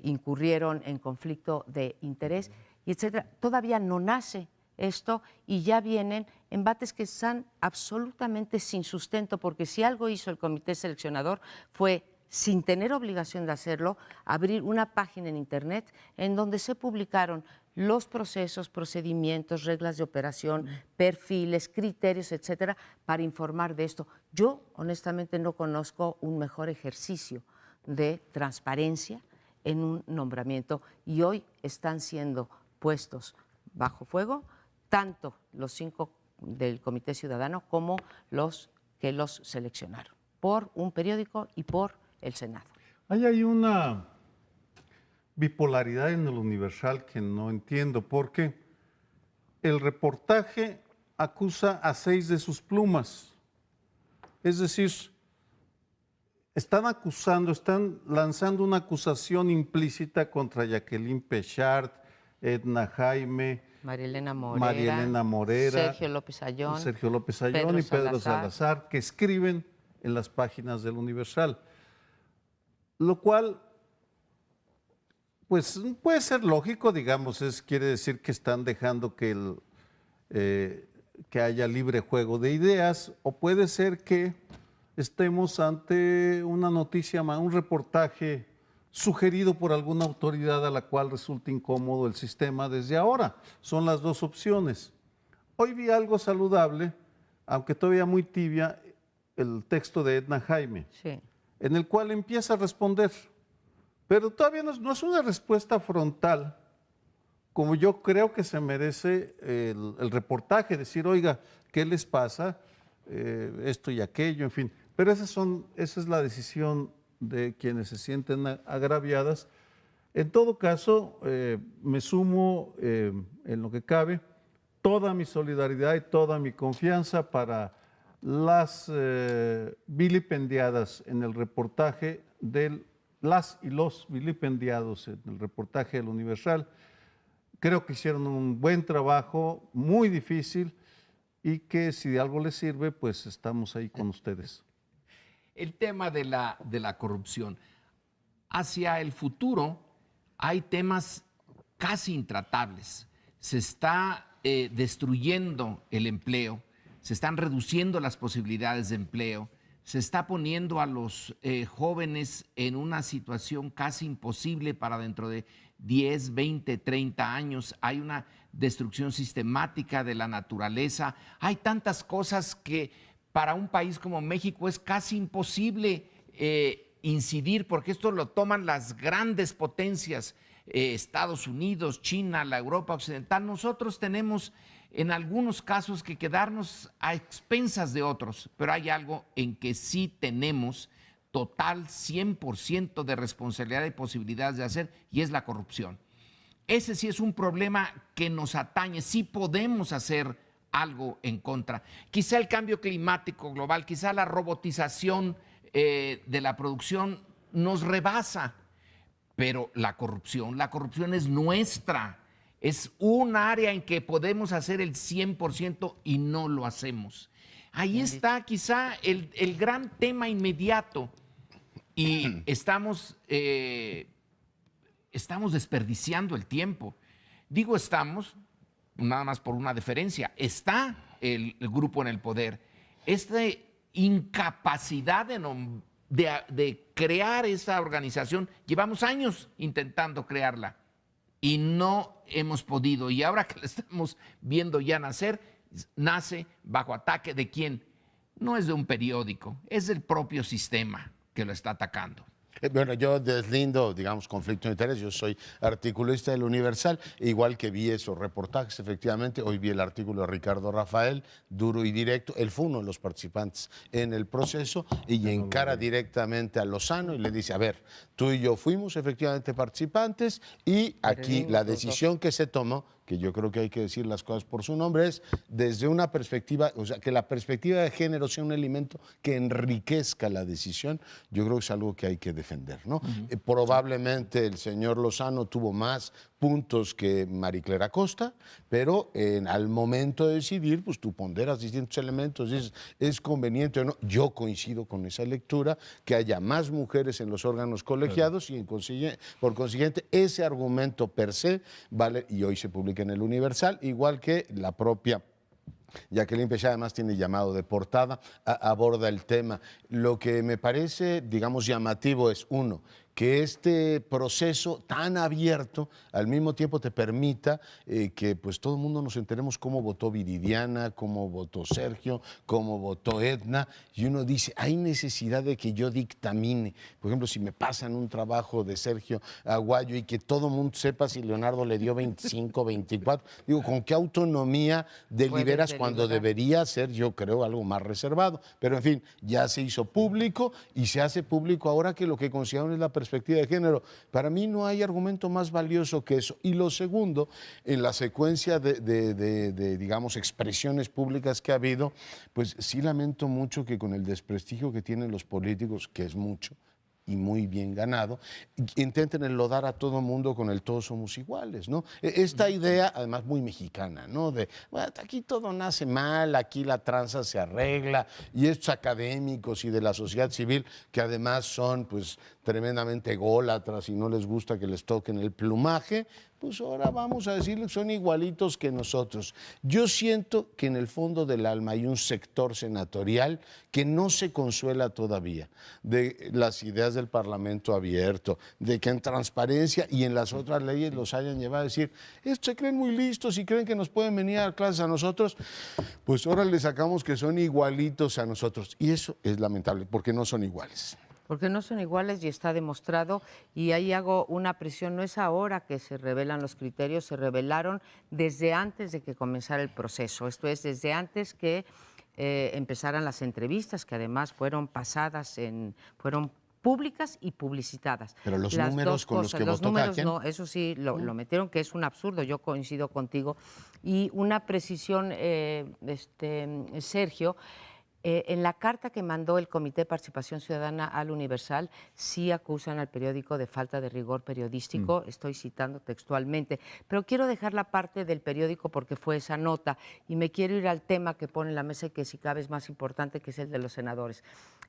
incurrieron en conflicto de interés, y etcétera. Todavía no nace esto y ya vienen embates que están absolutamente sin sustento, porque si algo hizo el comité seleccionador fue, sin tener obligación de hacerlo, abrir una página en Internet en donde se publicaron los procesos, procedimientos, reglas de operación, perfiles, criterios, etcétera, para informar de esto. Yo, honestamente, no conozco un mejor ejercicio de transparencia en un nombramiento, y hoy están siendo puestos bajo fuego tanto los 5 del Comité Ciudadano como los que los seleccionaron, por un periódico y por el Senado. Hay una bipolaridad en el Universal que no entiendo, porque el reportaje acusa a 6 de sus plumas. Es decir, están lanzando una acusación implícita contra Jacqueline Pechard, Edna Jaime, María Elena Morera, Sergio López Ayllón y Pedro Salazar, que escriben en las páginas del Universal. Lo cual, pues, puede ser lógico, digamos, quiere decir que están dejando que haya libre juego de ideas, o puede ser que estemos ante una noticia, un reportaje sugerido por alguna autoridad a la cual resulta incómodo el sistema desde ahora. Son las 2 opciones. Hoy vi algo saludable, aunque todavía muy tibia, el texto de Edna Jaime, sí, en el cual empieza a responder, pero todavía no es una respuesta frontal, como yo creo que se merece el reportaje, decir, oiga, ¿qué les pasa? Esto y aquello, en fin. Pero esa es la decisión de quienes se sienten agraviadas. En todo caso, me sumo, en lo que cabe, toda mi solidaridad y toda mi confianza para las vilipendiadas en el reportaje las y los vilipendiados en el reportaje del Universal. Creo que hicieron un buen trabajo, muy difícil, y que si de algo les sirve, pues estamos ahí con ustedes. El tema de la corrupción. Hacia el futuro hay temas casi intratables. Se está destruyendo el empleo, se están reduciendo las posibilidades de empleo, se está poniendo a los jóvenes en una situación casi imposible para dentro de 10, 20, 30 años. Hay una destrucción sistemática de la naturaleza. Hay tantas cosas que para un país como México es casi imposible incidir, porque esto lo toman las grandes potencias, Estados Unidos, China, la Europa Occidental. Nosotros tenemos en algunos casos que quedarnos a expensas de otros, pero hay algo en que sí tenemos total 100% de responsabilidad y posibilidades de hacer, y es la corrupción. Ese sí es un problema que nos atañe, sí podemos hacer algo en contra. Quizá el cambio climático global, quizá la robotización de la producción nos rebasa. Pero la corrupción es nuestra. Es un área en que podemos hacer el 100% y no lo hacemos. Ahí está quizá el gran tema inmediato. Y estamos desperdiciando el tiempo. Digo estamos, nada más por una deferencia. Está el grupo en el poder. Esta incapacidad de crear esa organización, llevamos años intentando crearla y no hemos podido. Y ahora que la estamos viendo ya nacer, nace bajo ataque ¿de quién? No es de un periódico, es del propio sistema que lo está atacando. Bueno, yo deslindo, digamos, conflicto de interés. Yo soy articulista del Universal, igual que vi esos reportajes, efectivamente. Hoy vi el artículo de Ricardo Rafael, duro y directo. Él fue uno de los participantes en el proceso y encara directamente a Lozano y le dice, a ver, tú y yo fuimos efectivamente participantes y aquí la decisión que se tomó, que yo creo que hay que decir las cosas por su nombre, es desde una perspectiva, o sea, que la perspectiva de género sea un elemento que enriquezca la decisión, yo creo que es algo que hay que defender, ¿no? Probablemente el señor Lozano tuvo más puntos que Mariclera Costa, pero al momento de decidir, pues tú ponderas distintos elementos, es conveniente o no. Yo coincido con esa lectura, que haya más mujeres en los órganos colegiados y por consiguiente ese argumento per se vale, y hoy se publica en el Universal, igual que la propia Jacqueline Pechá, además tiene llamado de portada, aborda el tema. Lo que me parece, digamos, llamativo es, uno, que este proceso tan abierto al mismo tiempo te permita que pues todo el mundo nos enteremos cómo votó Viridiana, cómo votó Sergio, cómo votó Edna, y uno dice, hay necesidad de que yo dictamine, por ejemplo, si me pasan un trabajo de Sergio Aguayo y que todo el mundo sepa si Leonardo le dio 25, 24, digo, ¿con qué autonomía deliberas cuando debería ser, yo creo, algo más reservado? Pero en fin, ya se hizo público y se hace público ahora que lo que consideran es la perspectiva de género. Para mí no hay argumento más valioso que eso. Y lo segundo, en la secuencia de digamos, expresiones públicas que ha habido, pues sí lamento mucho que con el desprestigio que tienen los políticos, que es mucho, y muy bien ganado, intenten enlodar a todo mundo con el todos somos iguales, ¿no? Esta idea, además muy mexicana, ¿no? De, bueno, aquí todo nace mal, aquí la tranza se arregla, y estos académicos y de la sociedad civil, que además son, pues, tremendamente ególatras y no les gusta que les toquen el plumaje, pues ahora vamos a decirles que son igualitos que nosotros. Yo siento que en el fondo del alma hay un sector senatorial que no se consuela todavía de las ideas del Parlamento abierto, de que en transparencia y en las otras leyes los hayan llevado a decir, estos se creen muy listos y creen que nos pueden venir a dar clases a nosotros, pues ahora les sacamos que son igualitos a nosotros. Y eso es lamentable, porque no son iguales. Porque no son iguales y está demostrado, y ahí hago una presión, no es ahora que se revelan los criterios, se revelaron desde antes de que comenzara el proceso, esto es, desde antes que empezaran las entrevistas, que además fueron fueron públicas y publicitadas. Pero los números con los que votó cada quien. No, eso sí lo metieron, que es un absurdo, yo coincido contigo. Y una precisión, Sergio, en la carta que mandó el Comité de Participación Ciudadana al Universal, sí acusan al periódico de falta de rigor periodístico, estoy citando textualmente, pero quiero dejar la parte del periódico porque fue esa nota y me quiero ir al tema que pone en la mesa y que si cabe es más importante, que es el de los senadores.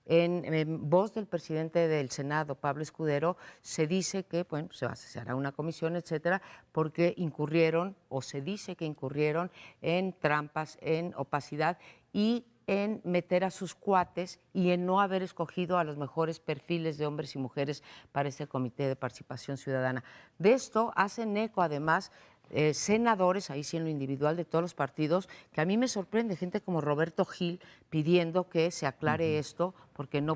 En voz del presidente del Senado, Pablo Escudero, se dice que bueno, se hará una comisión, etcétera, porque incurrieron, o se dice que incurrieron en trampas, en opacidad y en meter a sus cuates y en no haber escogido a los mejores perfiles de hombres y mujeres para este Comité de Participación Ciudadana. De esto hacen eco, además, senadores, ahí sí en lo individual de todos los partidos, que a mí me sorprende, gente como Roberto Gil pidiendo que se aclare esto, porque no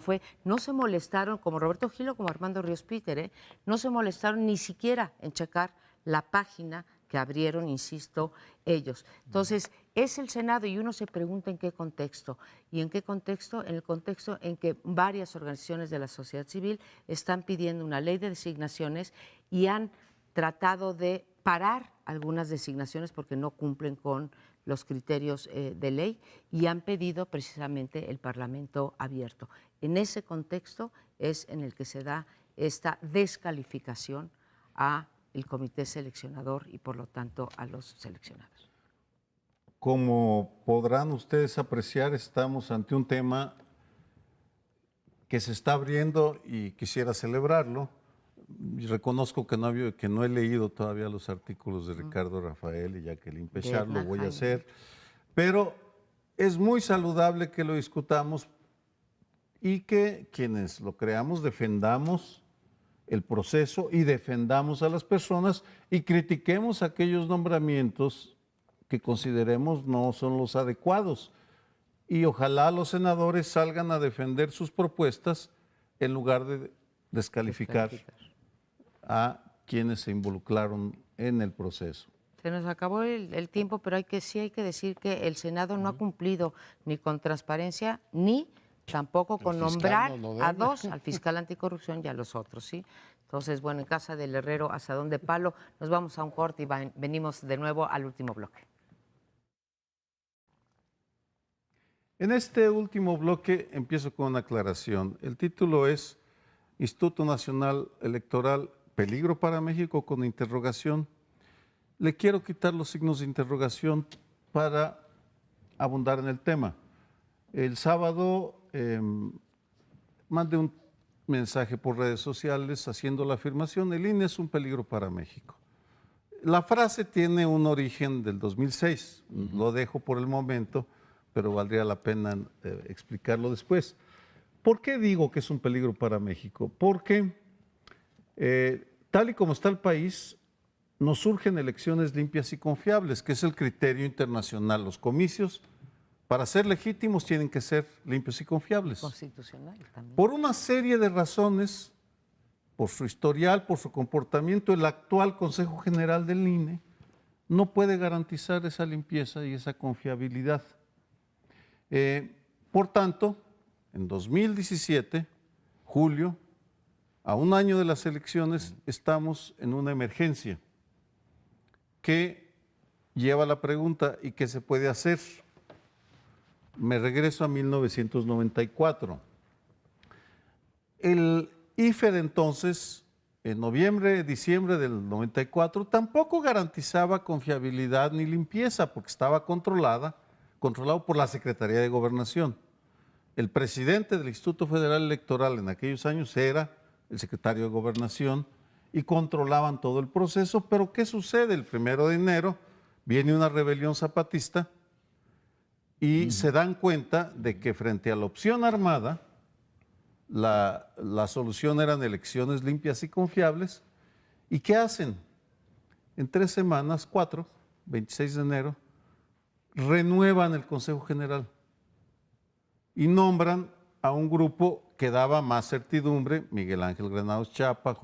se molestaron, como Roberto Gil o como Armando Ríos Peter, no se molestaron ni siquiera en checar la página que abrieron, insisto, ellos. Entonces, es el Senado y uno se pregunta en qué contexto. ¿Y en qué contexto? En el contexto en que varias organizaciones de la sociedad civil están pidiendo una ley de designaciones y han tratado de parar algunas designaciones porque no cumplen con los criterios de ley y han pedido precisamente el Parlamento abierto. En ese contexto es en el que se da esta descalificación a el comité seleccionador y por lo tanto a los seleccionados. Como podrán ustedes apreciar, estamos ante un tema que se está abriendo y quisiera celebrarlo. Y reconozco que no he leído todavía los artículos de Ricardo Rafael y Jacqueline Pechard, lo voy a hacer, pero es muy saludable que lo discutamos y que quienes lo creamos defendamos el proceso y defendamos a las personas y critiquemos aquellos nombramientos que consideremos no son los adecuados. Y ojalá los senadores salgan a defender sus propuestas en lugar de descalificar a quienes se involucraron en el proceso. Se nos acabó el tiempo, pero sí hay que decir que el Senado no ha cumplido ni con transparencia ni tampoco con nombrar a dos, al fiscal anticorrupción y a los otros, ¿sí? Entonces, bueno, en casa del herrero, asadón de palo, nos vamos a un corte y venimos de nuevo al último bloque. En este último bloque empiezo con una aclaración. El título es Instituto Nacional Electoral, peligro para México con interrogación. Le quiero quitar los signos de interrogación para abundar en el tema. El sábado mandé un mensaje por redes sociales haciendo la afirmación: el INE es un peligro para México. La frase tiene un origen del 2006, lo dejo por el momento, pero valdría la pena explicarlo después. ¿Por qué digo que es un peligro para México? Porque tal y como está el país, nos surgen elecciones limpias y confiables, que es el criterio internacional. Los comicios, para ser legítimos, tienen que ser limpios y confiables. Constitucional también. Por una serie de razones, por su historial, por su comportamiento, el actual Consejo General del INE no puede garantizar esa limpieza y esa confiabilidad. Por tanto, en 2017, julio, a un año de las elecciones, estamos en una emergencia que lleva a la pregunta: ¿y qué se puede hacer? Me regreso a 1994. El IFE de entonces, en noviembre, diciembre del 94, tampoco garantizaba confiabilidad ni limpieza porque estaba controlado por la Secretaría de Gobernación. El presidente del Instituto Federal Electoral en aquellos años era el secretario de Gobernación y controlaban todo el proceso. Pero ¿qué sucede? El 1 de enero viene una rebelión zapatista y se dan cuenta de que frente a la opción armada, la solución eran elecciones limpias y confiables. ¿Y qué hacen? En 3 semanas, 4, 26 de enero, renuevan el Consejo General y nombran a un grupo que daba más certidumbre: Miguel Ángel Granados Chapa,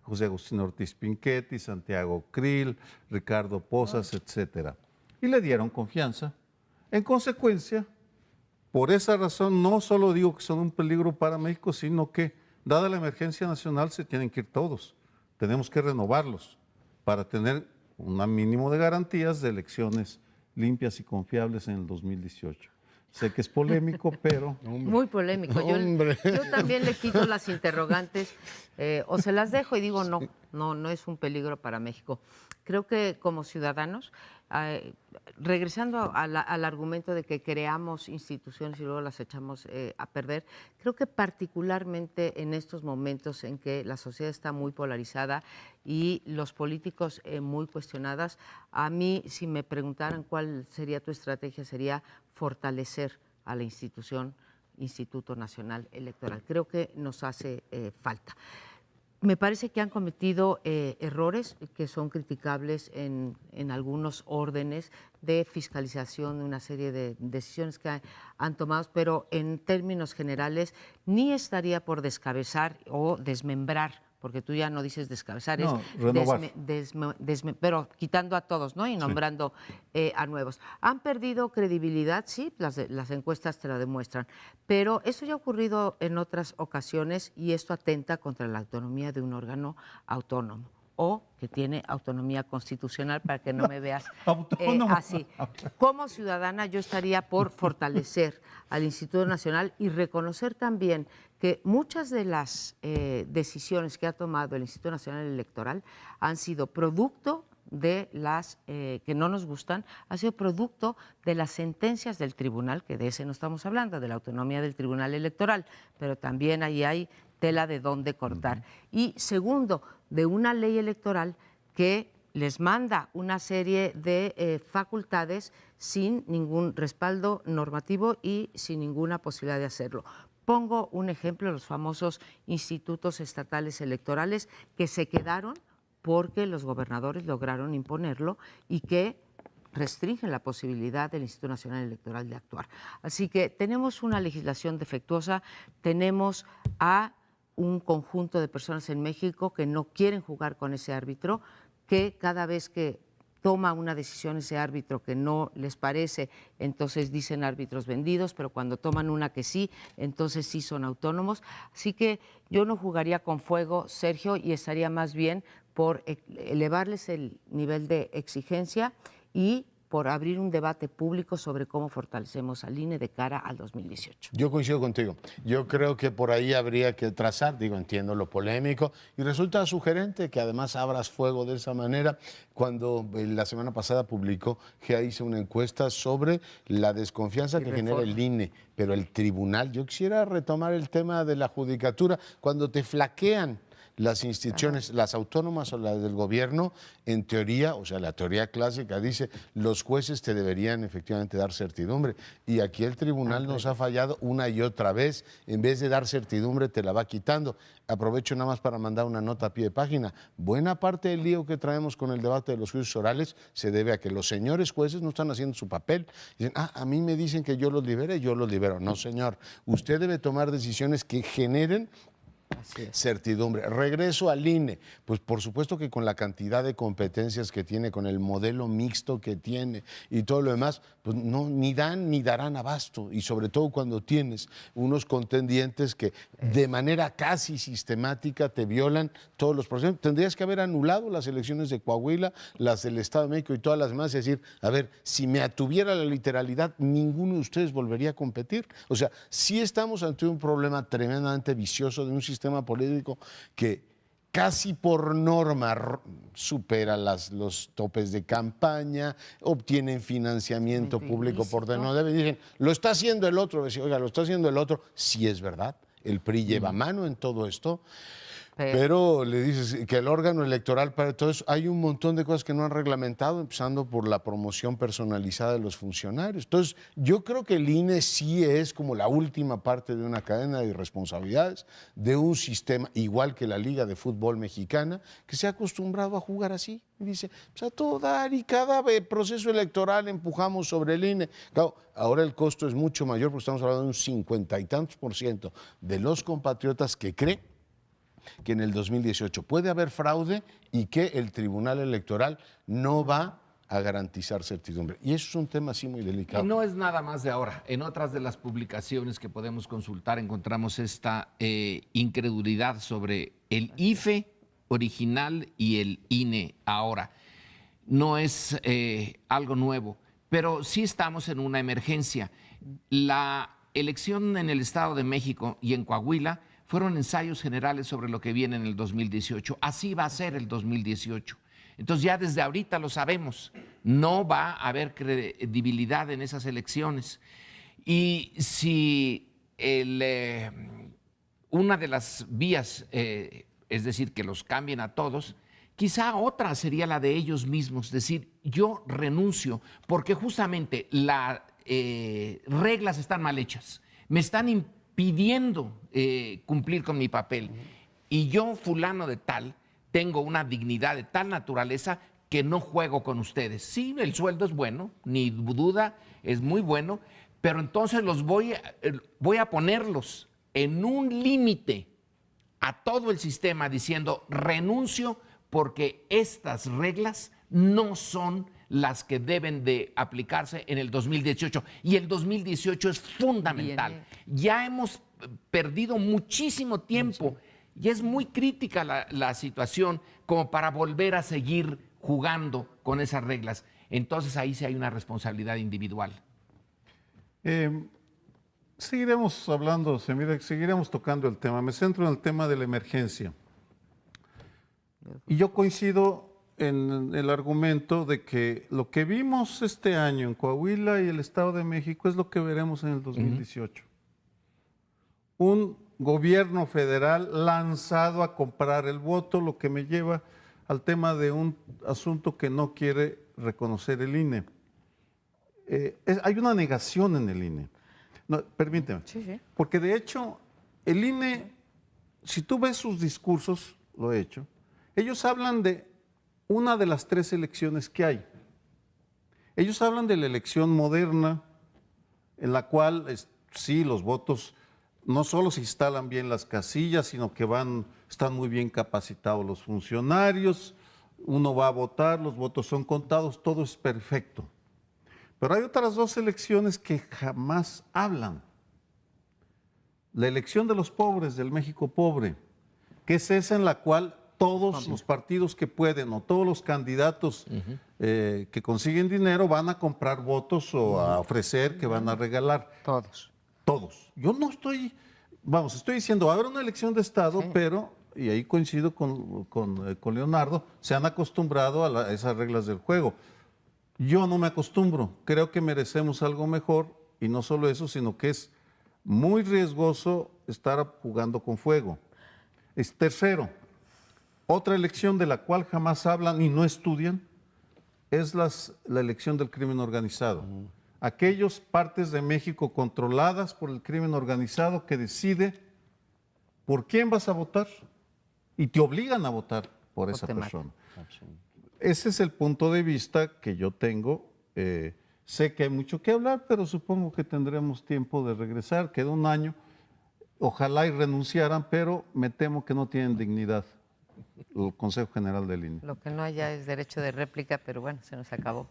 José Agustín Ortiz Pinchetti, Santiago Krill, Ricardo Pozas, etcétera. Y le dieron confianza. En consecuencia, por esa razón, no solo digo que son un peligro para México, sino que, dada la emergencia nacional, se tienen que ir todos. Tenemos que renovarlos para tener un mínimo de garantías de elecciones limpias y confiables en el 2018. Sé que es polémico, pero... Muy polémico. Yo también le quito las interrogantes o se las dejo y digo no es un peligro para México. Creo que como ciudadanos, regresando al argumento de que creamos instituciones y luego las echamos a perder, creo que particularmente en estos momentos en que la sociedad está muy polarizada y los políticos muy cuestionadas, a mí, si me preguntaran cuál sería tu estrategia, sería fortalecer a la Instituto Nacional Electoral. Creo que nos hace falta. Me parece que han cometido errores que son criticables en algunos órdenes de fiscalización de una serie de decisiones que han tomado, pero en términos generales ni estaría por descabezar o desmembrar, porque tú ya no dices descabezar, no, renovar. Pero quitando a todos, ¿no? Y nombrando a nuevos. Han perdido credibilidad, sí, las encuestas te lo demuestran, pero eso ya ha ocurrido en otras ocasiones y esto atenta contra la autonomía de un órgano autónomo. o que tiene autonomía constitucional, para que no me veas Autónomo. así. Como ciudadana yo estaría por fortalecer al Instituto Nacional y reconocer también que muchas de las decisiones que ha tomado el Instituto Nacional Electoral han sido producto de las que no nos gustan, ha sido producto de las sentencias del tribunal, que de ese no estamos hablando, de la autonomía del Tribunal Electoral, pero también ahí hay tela de dónde cortar. Y segundo, de una ley electoral que les manda una serie de facultades sin ningún respaldo normativo y sin ninguna posibilidad de hacerlo. Pongo un ejemplo, los famosos institutos estatales electorales que se quedaron porque los gobernadores lograron imponerlo y que restringen la posibilidad del Instituto Nacional Electoral de actuar. Así que tenemos una legislación defectuosa, tenemos a un conjunto de personas en México que no quieren jugar con ese árbitro, que cada vez que toma una decisión ese árbitro que no les parece, entonces dicen árbitros vendidos, pero cuando toman una que sí, entonces sí son autónomos. Así que yo no jugaría con fuego, Sergio, y estaría más bien por elevarles el nivel de exigencia y por abrir un debate público sobre cómo fortalecemos al INE de cara al 2018. Yo coincido contigo. Yo creo que por ahí habría que trazar, entiendo lo polémico, y resulta sugerente que además abras fuego de esa manera cuando la semana pasada publicó que hizo una encuesta sobre la desconfianza que genera el INE, pero el tribunal. Yo quisiera retomar el tema de la judicatura. Cuando te flaquean las instituciones, las autónomas o las del gobierno, en teoría, o sea, la teoría clásica dice, los jueces te deberían efectivamente dar certidumbre. Y aquí el tribunal nos ha fallado una y otra vez. En vez de dar certidumbre, te la va quitando. Aprovecho nada más para mandar una nota a pie de página. Buena parte del lío que traemos con el debate de los juicios orales se debe a que los señores jueces no están haciendo su papel. Dicen, a mí me dicen que yo los libere, yo los libero. No, señor. Usted debe tomar decisiones que generen certidumbre. Regreso al INE. Pues por supuesto que con la cantidad de competencias que tiene, con el modelo mixto que tiene y todo lo demás, pues no, ni dan ni darán abasto. Y sobre todo cuando tienes unos contendientes que de manera casi sistemática te violan todos los procesos. Tendrías que haber anulado las elecciones de Coahuila, las del Estado de México y todas las demás, y decir, a ver, si me atuviera la literalidad, ninguno de ustedes volvería a competir. O sea, sí estamos ante un problema tremendamente vicioso de un sistema político que casi por norma supera los topes de campaña, obtienen financiamiento público por donde no debe. Dicen, lo está haciendo el otro. Dicen, oiga, lo está haciendo el otro. Sí es verdad, el PRI lleva mano en todo esto. Pero le dices que el órgano electoral para todo eso, hay un montón de cosas que no han reglamentado, empezando por la promoción personalizada de los funcionarios. Entonces, yo creo que el INE sí es como la última parte de una cadena de responsabilidades, de un sistema, igual que la Liga de Fútbol Mexicana, que se ha acostumbrado a jugar así. Y dice, pues a todo dar y cada proceso electoral empujamos sobre el INE. Claro, ahora el costo es mucho mayor porque estamos hablando de un 50 y tantos % de los compatriotas que creen que en el 2018 puede haber fraude y que el Tribunal Electoral no va a garantizar certidumbre. Y eso es un tema así muy delicado. Y no es nada más de ahora. En otras de las publicaciones que podemos consultar encontramos esta incredulidad sobre el IFE original y el INE ahora. No es algo nuevo, pero sí estamos en una emergencia. La elección en el Estado de México y en Coahuila fueron ensayos generales sobre lo que viene en el 2018. Así va a ser el 2018. Entonces ya desde ahorita lo sabemos, no va a haber credibilidad en esas elecciones. Y si una de las vías, es decir, que los cambien a todos, quizá otra sería la de ellos mismos, decir, yo renuncio porque justamente las reglas están mal hechas, me están pidiendo cumplir con mi papel. Y yo, fulano de tal, tengo una dignidad de tal naturaleza que no juego con ustedes. Sí, el sueldo es bueno, ni duda, es muy bueno, pero entonces voy a ponerlos en un límite a todo el sistema diciendo renuncio porque estas reglas no son las que deben de aplicarse en el 2018. Y el 2018 es fundamental. Ya hemos perdido muchísimo tiempo Y es muy crítica la situación como para volver a seguir jugando con esas reglas. Entonces ahí sí hay una responsabilidad individual. Seguiremos hablando, seguiremos tocando el tema. Me centro en el tema de la emergencia. Y yo coincido en el argumento de que lo que vimos este año en Coahuila y el Estado de México es lo que veremos en el 2018. Un gobierno federal lanzado a comprar el voto, lo que me lleva al tema de un asunto que no quiere reconocer el INE. Hay una negación en el INE. No, permíteme. Sí, sí. Porque de hecho, el INE, si tú ves sus discursos, lo he hecho, ellos hablan de una de las 3 elecciones que hay. Ellos hablan de la elección moderna, en la cual sí, los votos no solo se instalan bien las casillas, sino que están muy bien capacitados los funcionarios, uno va a votar, los votos son contados, todo es perfecto. Pero hay otras 2 elecciones que jamás hablan. La elección de los pobres, del México pobre, que es esa en la cual todos los partidos que pueden o todos los candidatos que consiguen dinero van a comprar votos o a ofrecer que van a regalar. Todos. Todos. Yo no estoy, estoy diciendo, va a haber una elección de Estado, Sí. pero, y ahí coincido con Leonardo, se han acostumbrado a esas reglas del juego. Yo no me acostumbro, creo que merecemos algo mejor y no solo eso, sino que es muy riesgoso estar jugando con fuego. Tercero, otra elección de la cual jamás hablan y no estudian es la elección del crimen organizado. Aquellas partes de México controladas por el crimen organizado que decide por quién vas a votar y te obligan a votar por esa te matan. persona. Ese es el punto de vista que yo tengo. Sé que hay mucho que hablar, pero supongo que tendremos tiempo de regresar. Queda un año. Ojalá y renunciaran, pero me temo que no tienen dignidad el Consejo General del INE. Lo que no haya es derecho de réplica, pero bueno, se nos acabó.